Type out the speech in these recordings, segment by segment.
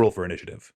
roll for initiative.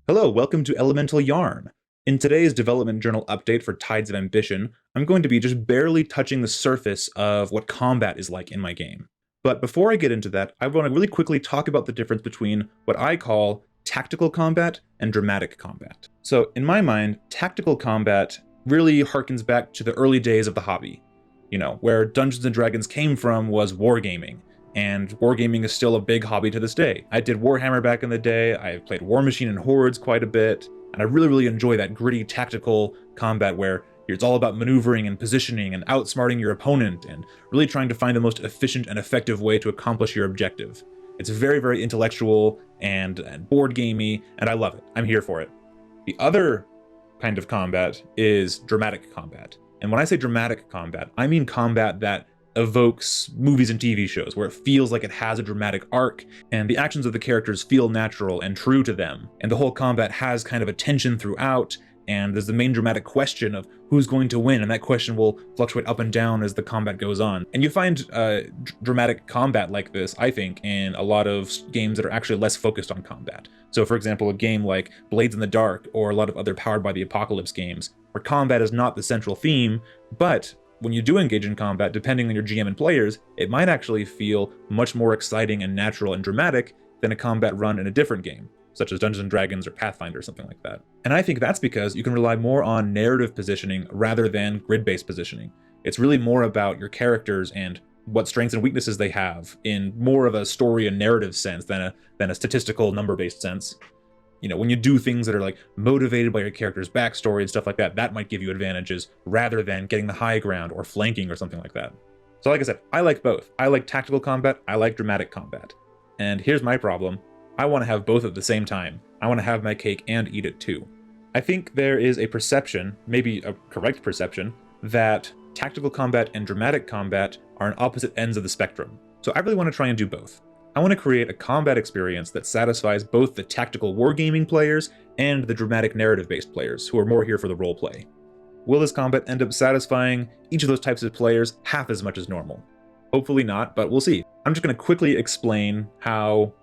Hello, welcome to Elemental Yarn. In today's development journal update for Tides of Ambition, I'm going to be just barely touching the surface of what combat is like in my game. But before I get into that, I want to really quickly talk about the difference between what I call tactical combat and dramatic combat. So in my mind, tactical combat really harkens back to the early days of the hobby. You know, where Dungeons & Dragons came from was wargaming, and wargaming is still a big hobby to this day. I did Warhammer back in the day, I played War Machine and Hordes quite a bit, and I really enjoy that gritty tactical combat where it's all about maneuvering and positioning and outsmarting your opponent and really trying to find the most efficient and effective way to accomplish your objective. It's very intellectual and board gamey, and I love it. I'm here for it. The other kind of combat is dramatic combat. And when I say dramatic combat, I mean combat that evokes movies and TV shows, where it feels like it has a dramatic arc, and the actions of the characters feel natural and true to them. And the whole combat has kind of a tension throughout, and there's the main dramatic question of who's going to win, and that question will fluctuate up and down as the combat goes on. And you find dramatic combat like this, I think, in a lot of games that are actually less focused on combat. So for example, a game like Blades in the Dark, or a lot of other Powered by the Apocalypse games, where combat is not the central theme, but when you do engage in combat, depending on your GM and players, it might actually feel much more exciting and natural and dramatic than a combat run in a different game, such as Dungeons & Dragons or Pathfinder or something like that. And I think that's because you can rely more on narrative positioning rather than grid-based positioning. It's really more about your characters and what strengths and weaknesses they have in more of a story and narrative sense than a statistical number-based sense. You know, when you do things that are like motivated by your character's backstory and stuff like that, that might give you advantages rather than getting the high ground or flanking or something like that. So like I said, I like both. I like tactical combat, I like dramatic combat. And here's my problem. I want to have both at the same time. I want to have my cake and eat it too. I think there is a perception, maybe a correct perception, that tactical combat and dramatic combat are on opposite ends of the spectrum. So I really want to try and do both. I want to create a combat experience that satisfies both the tactical wargaming players and the dramatic narrative-based players, who are more here for the roleplay. Will this combat end up satisfying each of those types of players half as much as normal? Hopefully not, but we'll see. I'm just going to quickly explain how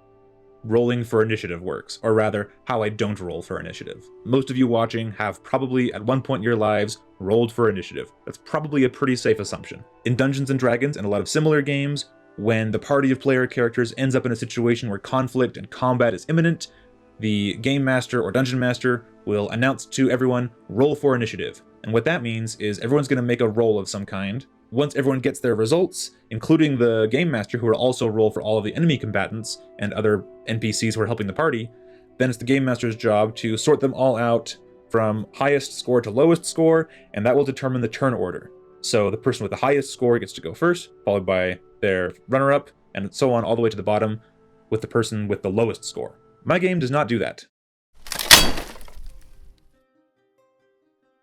rolling for initiative works, or rather, how I don't roll for initiative. Most of you watching have probably, at one point in your lives, rolled for initiative. That's probably a pretty safe assumption. In Dungeons & Dragons and a lot of similar games, when the party of player characters ends up in a situation where conflict and combat is imminent, the game master or dungeon master will announce to everyone, roll for initiative. And what that means is everyone's going to make a roll of some kind. Once everyone gets their results, including the game master, who will also roll for all of the enemy combatants and other NPCs who are helping the party, then it's the game master's job to sort them all out from highest score to lowest score, and that will determine the turn order. So the person with the highest score gets to go first, followed by their runner-up, and so on all the way to the bottom with the person with the lowest score. My game does not do that.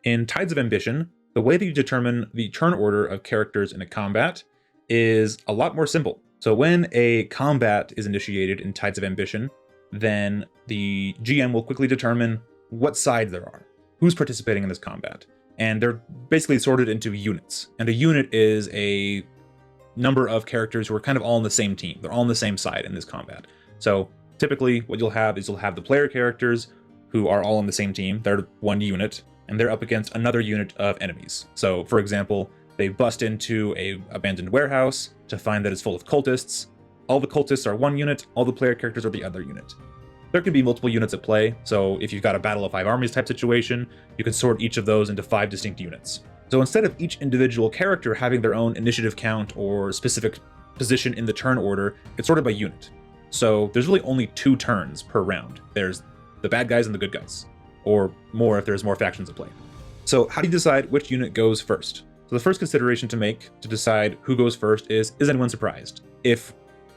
In Tides of Ambition, the way that you determine the turn order of characters in a combat is a lot more simple. So when a combat is initiated in Tides of Ambition, then the GM will quickly determine what sides there are, who's participating in this combat. And they're basically sorted into units. And a unit is a number of characters who are kind of all on the same team. They're all on the same side in this combat. So typically what you'll have is you'll have the player characters who are all on the same team. They're one unit, and they're up against another unit of enemies. So for example, they bust into a abandoned warehouse to find that it's full of cultists. All the cultists are one unit, all the player characters are the other unit. There can be multiple units at play, so if you've got a Battle of 5 Armies type situation, you can sort each of those into 5 distinct units. So instead of each individual character having their own initiative count or specific position in the turn order, it's sorted by unit. So there's really only 2 turns per round. There's the bad guys and the good guys, or more if there's more factions at play. So how do you decide which unit goes first? So the first consideration to make to decide who goes first is anyone surprised? If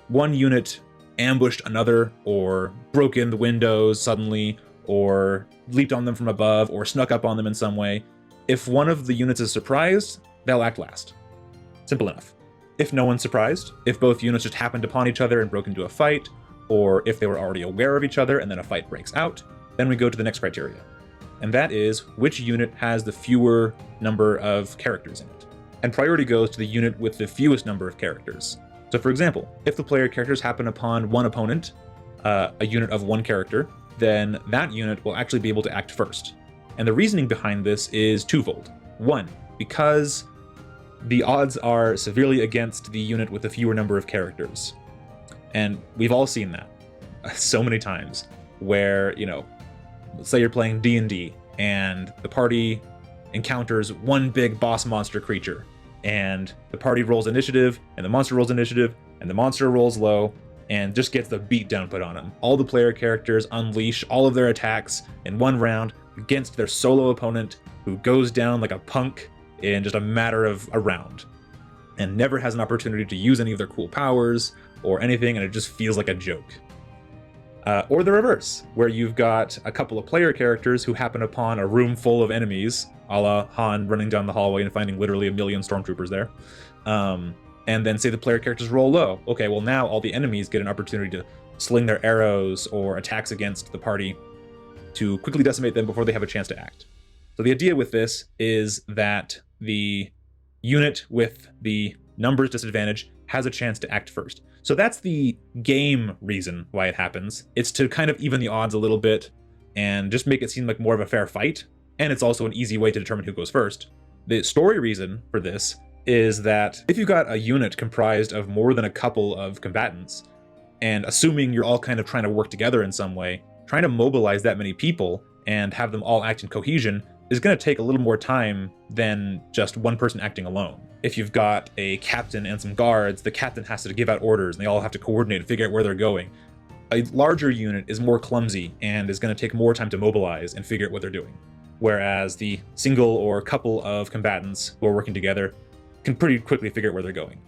one unit ambushed another, or broke in the windows suddenly, or leaped on them from above, or snuck up on them in some way, if one of the units is surprised, they'll act last. Simple enough. If no one's surprised, if both units just happened upon each other and broke into a fight, or if they were already aware of each other and then a fight breaks out, then we go to the next criteria. And that is which unit has the fewer number of characters in it. and priority goes to the unit with the fewest number of characters. So for example, if the player characters happen upon one opponent, a unit of one character, then that unit will actually be able to act first. And the reasoning behind this is twofold. One, because the odds are severely against the unit with the fewer number of characters. And we've all seen that so many times where, let's say you're playing D&D and the party encounters one big boss monster creature, and the party rolls initiative, and the monster rolls initiative, and the monster rolls low, and just gets the beat down put on them. All the player characters unleash all of their attacks in one round against their solo opponent, who goes down like a punk in just a matter of a round, and never has an opportunity to use any of their cool powers or anything, and it just feels like a joke. Or the reverse, where you've got a couple of player characters who happen upon a room full of enemies, a la Han running down the hallway and finding literally a million stormtroopers there. And then say the player characters roll low. Okay, well now all the enemies get an opportunity to sling their arrows or attacks against the party to quickly decimate them before they have a chance to act. So the idea with this is that the unit with the numbers disadvantage has a chance to act first. So that's the game reason why it happens. It's to kind of even the odds a little bit and just make it seem like more of a fair fight. And it's also an easy way to determine who goes first. The story reason for this is that if you've got a unit comprised of more than a couple of combatants, and assuming you're all kind of trying to work together in some way, trying to mobilize that many people and have them all act in cohesion is going to take a little more time than just one person acting alone. If you've got a captain and some guards, the captain has to give out orders and they all have to coordinate and figure out where they're going. A larger unit is more clumsy and is going to take more time to mobilize and figure out what they're doing. Whereas the single or couple of combatants who are working together can pretty quickly figure out where they're going.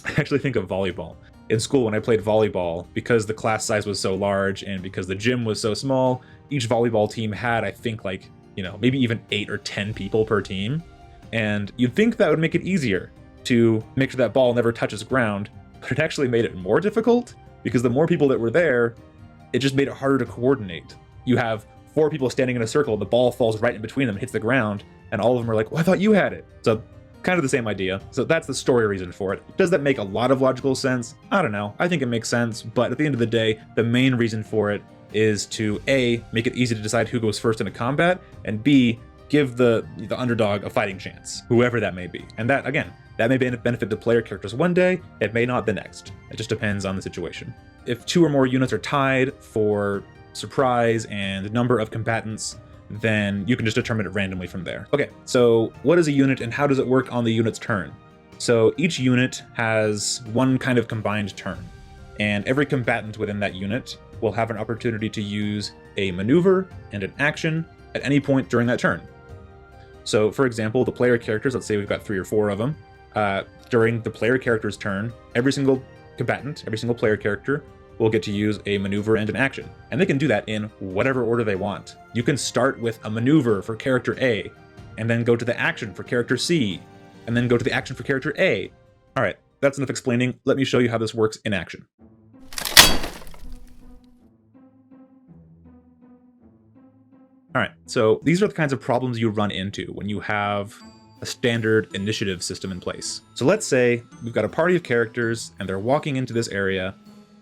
I actually think of volleyball. In school, when I played volleyball, because the class size was so large and because the gym was so small, each volleyball team had, I think, maybe even 8 or 10 people per team. And you'd think that would make it easier to make sure that ball never touches ground, but it actually made it more difficult because the more people that were there, it just made it harder to coordinate. You have 4 people standing in a circle, the ball falls right in between them, hits the ground, and all of them are like, well, I thought you had it. So kind of the same idea. So that's the story reason for it. Does that make a lot of logical sense? I don't know. I think it makes sense, but at the end of the day, the main reason for it is to A, make it easy to decide who goes first in a combat, and B, give the underdog a fighting chance, whoever that may be. And that, again, that may benefit the player characters one day, it may not the next. It just depends on the situation. If 2 or more units are tied for surprise and number of combatants, then you can just determine it randomly from there. Okay, so what is a unit and how does it work on the unit's turn? So each unit has one kind of combined turn, and every combatant within that unit will have an opportunity to use a maneuver and an action at any point during that turn. So for example, the player characters, let's say we've got 3 or 4 of them, during the player character's turn, every single combatant, every single player character will get to use a maneuver and an action. And they can do that in whatever order they want. You can start with a maneuver for character A, and then go to the action for character C, and then go to the action for character A. All right, that's enough explaining. Let me show you how this works in action. All right, so these are the kinds of problems you run into when you have a standard initiative system in place. So let's say we've got a party of characters and they're walking into this area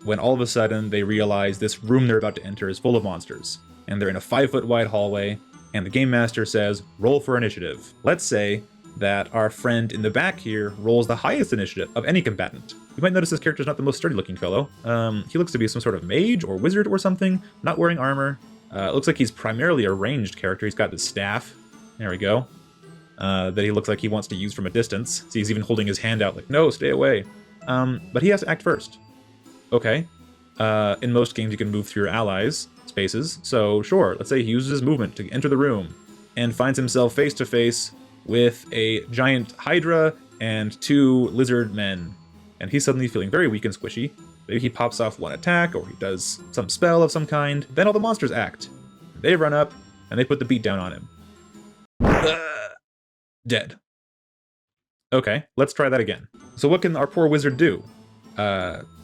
when all of a sudden they realize this room they're about to enter is full of monsters. And they're in a 5-foot wide hallway, and the game master says, roll for initiative. Let's say that our friend in the back here rolls the highest initiative of any combatant. You might notice this character's not the most sturdy looking fellow. He looks to be some sort of mage or wizard or something, not wearing armor. It looks like he's primarily a ranged character. He's got this staff, there we go, that he looks like he wants to use from a distance. So he's even holding his hand out like, no, stay away. But he has to act first. Okay, in most games you can move through your allies' spaces, so sure, let's say he uses his movement to enter the room and finds himself face to face with a giant hydra and 2 lizard men, and he's suddenly feeling very weak and squishy. Maybe he pops off one attack, or he does some spell of some kind, then all the monsters act. They run up, and they put the beat down on him. Dead. Okay, let's try that again. So what can our poor wizard do?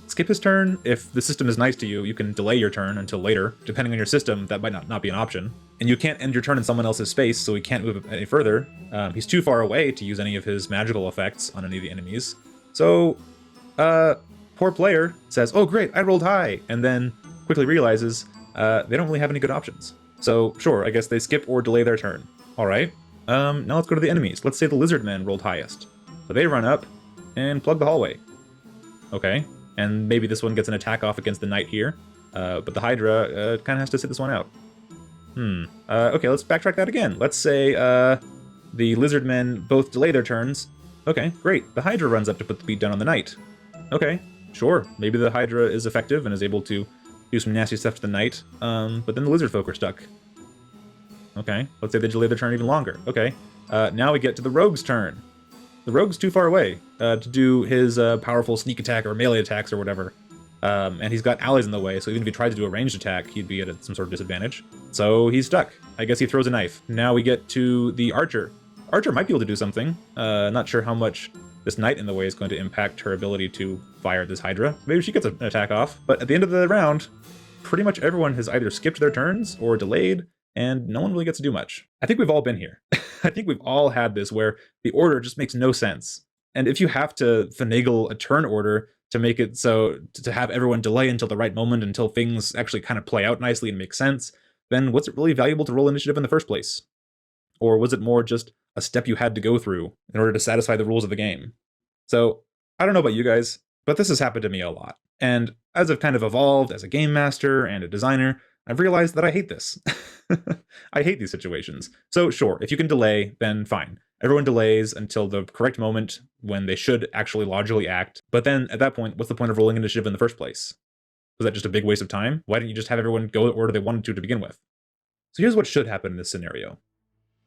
skip his turn. If the system is nice to you, you can delay your turn until later. Depending on your system, that might not be an option. And you can't end your turn in someone else's space, so he can't move any further. He's too far away to use any of his magical effects on any of the enemies. So, poor player says, oh great, I rolled high, and then quickly realizes they don't really have any good options. So sure, I guess they skip or delay their turn. All right, now let's go to the enemies. Let's say the lizard men rolled highest. So they run up and plug the hallway. Okay, and maybe this one gets an attack off against the knight here, but the Hydra kind of has to sit this one out. Okay, let's backtrack that again. Let's say the lizard men both delay their turns. Okay, great. The Hydra runs up to put the beat down on the knight. Okay, sure. Maybe the Hydra is effective and is able to do some nasty stuff to the knight, but then the lizard folk are stuck. Okay, let's say they delay their turn even longer. Okay, now we get to the rogue's turn. The rogue's too far away to do his powerful sneak attack or melee attacks or whatever. And he's got allies in the way, so even if he tried to do a ranged attack, he'd be at some sort of disadvantage. So he's stuck. I guess he throws a knife. Now we get to the archer. Archer might be able to do something. Not sure how much this knight in the way is going to impact her ability to fire this Hydra. Maybe she gets an attack off. But at the end of the round, pretty much everyone has either skipped their turns or delayed, and no one really gets to do much. I think we've all been here. I think we've all had this where the order just makes no sense. And if you have to finagle a turn order to make it so to have everyone delay until the right moment, until things actually kind of play out nicely and make sense, then what's it really valuable to roll initiative in the first place? Or was it more just a step you had to go through in order to satisfy the rules of the game? So I don't know about you guys, but this has happened to me a lot. And as I've kind of evolved as a game master and a designer, I've realized that I hate this. I hate these situations. So sure, if you can delay, then fine. Everyone delays until the correct moment when they should actually logically act. But then at that point, what's the point of rolling initiative in the first place? Was that just a big waste of time? Why didn't you just have everyone go the order they wanted to begin with? So here's what should happen in this scenario.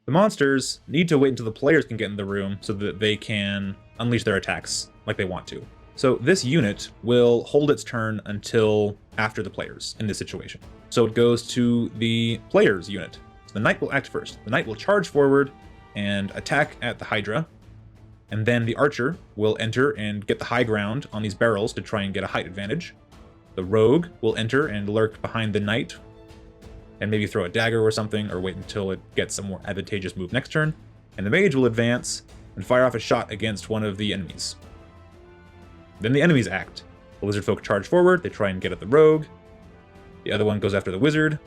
The monsters need to wait until the players can get in the room so that they can unleash their attacks like they want to. So this unit will hold its turn until after the players in this situation. So it goes to the players unit. So the knight will act first. The knight will charge forward and attack at the Hydra. And then the archer will enter and get the high ground on these barrels to try and get a height advantage. The rogue will enter and lurk behind the knight and maybe throw a dagger or something, or wait until it gets a more advantageous move next turn. And the mage will advance and fire off a shot against one of the enemies. Then the enemies act. The lizard folk charge forward, they try and get at the rogue. The other one goes after the wizard,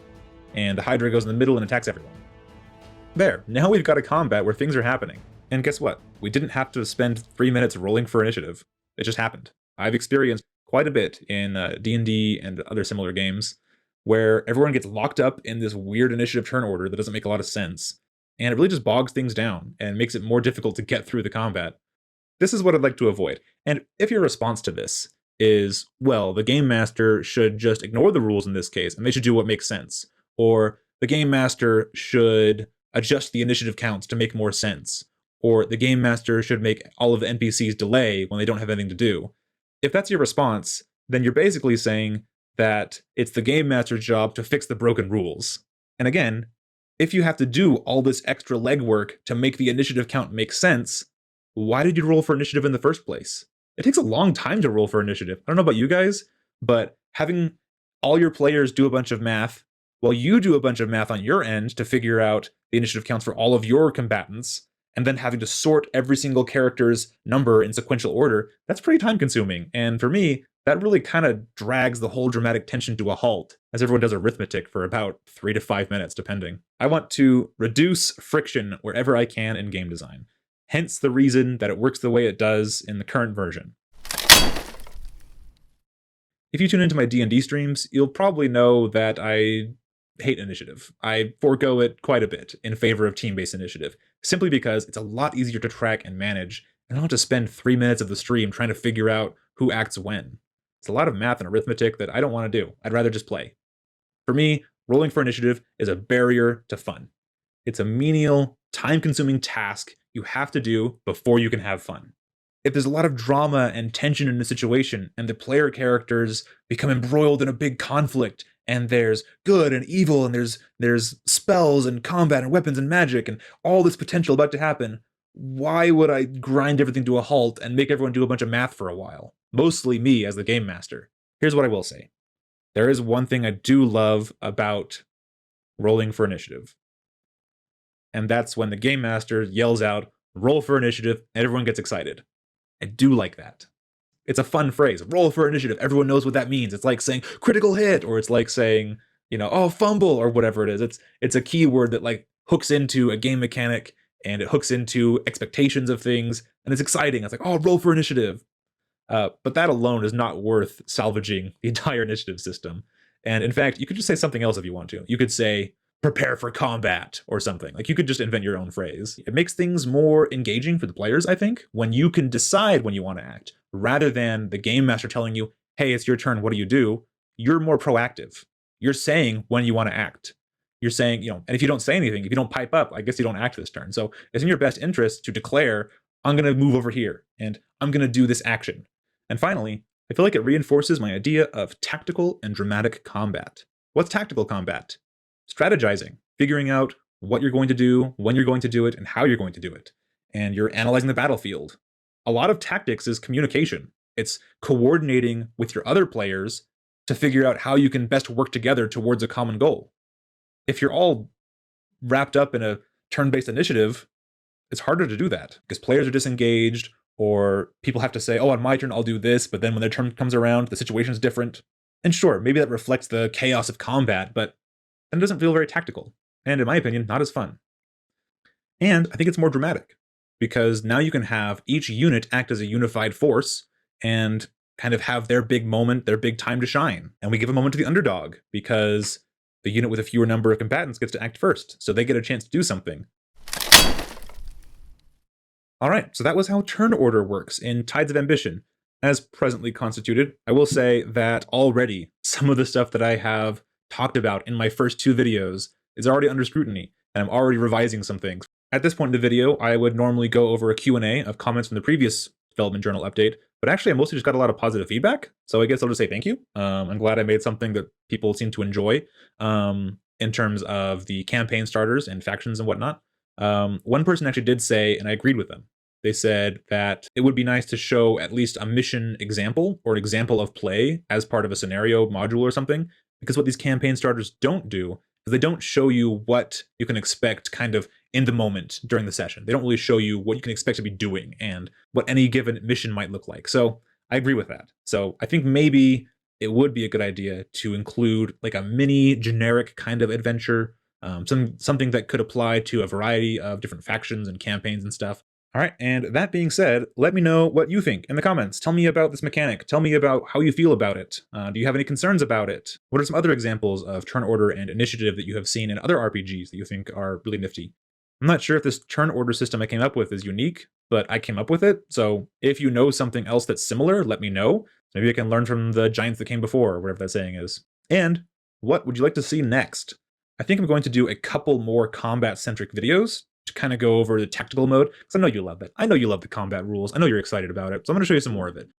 and the Hydra goes in the middle and attacks everyone. There, now we've got a combat where things are happening. And guess what? We didn't have to spend 3 minutes rolling for initiative. It just happened. I've experienced quite a bit in D&D and other similar games where everyone gets locked up in this weird initiative turn order that doesn't make a lot of sense. And it really just bogs things down and makes it more difficult to get through the combat. This is what I'd like to avoid. And if your response to this is, well, the game master should just ignore the rules in this case, and they should do what makes sense, or the game master should adjust the initiative counts to make more sense, or the game master should make all of the NPCs delay when they don't have anything to do. If that's your response, then you're basically saying that it's the game master's job to fix the broken rules. And again, if you have to do all this extra legwork to make the initiative count make sense, why did you roll for initiative in the first place? It takes a long time to roll for initiative. I don't know about you guys, but having all your players do a bunch of math while you do a bunch of math on your end to figure out the initiative counts for all of your combatants, and then having to sort every single character's number in sequential order, that's pretty time consuming. And for me, that really kind of drags the whole dramatic tension to a halt, as everyone does arithmetic for about 3 to 5 minutes, depending. I want to reduce friction wherever I can in game design. Hence the reason that it works the way it does in the current version. If you tune into my D&D streams, you'll probably know that I hate initiative. I forego it quite a bit in favor of team-based initiative, simply because it's a lot easier to track and manage, and I don't have to spend 3 minutes of the stream trying to figure out who acts when. It's a lot of math and arithmetic that I don't want to do. I'd rather just play. For me, rolling for initiative is a barrier to fun. It's a menial, time-consuming task you have to do before you can have fun. If there's a lot of drama and tension in a situation, and the player characters become embroiled in a big conflict, and there's good and evil, and there's spells and combat and weapons and magic and all this potential about to happen, why would I grind everything to a halt and make everyone do a bunch of math for a while? Mostly me as the game master. Here's what I will say. There is one thing I do love about rolling for initiative. And that's when the game master yells out, roll for initiative, and everyone gets excited. I do like that. It's a fun phrase, roll for initiative. Everyone knows what that means. It's like saying critical hit, or it's like saying, oh, fumble, or whatever it is. It's a keyword that like hooks into a game mechanic, and it hooks into expectations of things, and it's exciting. It's like, oh, roll for initiative. But that alone is not worth salvaging the entire initiative system. And in fact, you could just say something else if you want to. You could say, prepare for combat, or something. Like, you could just invent your own phrase. It makes things more engaging for the players, I think, when you can decide when you want to act, rather than the game master telling you, hey, it's your turn, what do you do? You're more proactive. You're saying when you want to act. You're saying, and if you don't say anything, if you don't pipe up, I guess you don't act this turn. So it's in your best interest to declare, I'm going to move over here, and I'm going to do this action. And finally, I feel like it reinforces my idea of tactical and dramatic combat. What's tactical combat? Strategizing, figuring out what you're going to do, when you're going to do it, and how you're going to do it. And you're analyzing the battlefield. A lot of tactics is communication. It's coordinating with your other players to figure out how you can best work together towards a common goal. If you're all wrapped up in a turn-based initiative, it's harder to do that because players are disengaged, or people have to say, oh, on my turn, I'll do this, but then when their turn comes around, the situation's different. And sure, maybe that reflects the chaos of combat, but then it doesn't feel very tactical, and in my opinion, not as fun. And I think it's more dramatic, because now you can have each unit act as a unified force and kind of have their big moment, their big time to shine. And we give a moment to the underdog, because the unit with a fewer number of combatants gets to act first, so they get a chance to do something. Alright, so that was how turn order works in Tides of Ambition. As presently constituted, I will say that already some of the stuff that I have talked about in my first 2 videos is already under scrutiny, and I'm already revising some things. At this point in the video, I would normally go over a Q&A of comments from the previous development journal update, but actually I mostly just got a lot of positive feedback, so I guess I'll just say thank you. I'm glad I made something that people seem to enjoy in terms of the campaign starters and factions and whatnot. One person actually did say, and I agreed with them, they said that it would be nice to show at least a mission example or an example of play as part of a scenario module or something, because what these campaign starters don't do is they don't show you what you can expect kind of in the moment during the session. They don't really show you what you can expect to be doing and what any given mission might look like. So I agree with that. So I think maybe it would be a good idea to include like a mini generic kind of adventure, something that could apply to a variety of different factions and campaigns and stuff. All right, and that being said, let me know what you think in the comments. Tell me about this mechanic. Tell me about how you feel about it. Do you have any concerns about it? What are some other examples of turn order and initiative that you have seen in other RPGs that you think are really nifty? I'm not sure if this turn order system I came up with is unique, but I came up with it. So if you know something else that's similar, let me know. Maybe I can learn from the giants that came before, or whatever that saying is. And what would you like to see next? I think I'm going to do a couple more combat-centric videos to kind of go over the tactical mode, because I know you love it. I know you love the combat rules. I know you're excited about it, so I'm going to show you some more of it.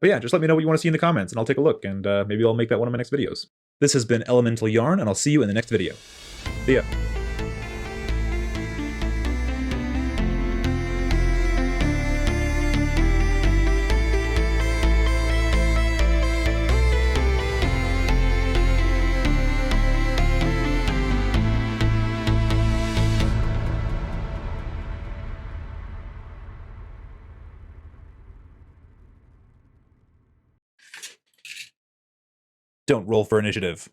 But yeah, just let me know what you want to see in the comments, and I'll take a look, and maybe I'll make that one of my next videos. This has been Elemental Yarn, and I'll see you in the next video. See ya. Don't roll for initiative.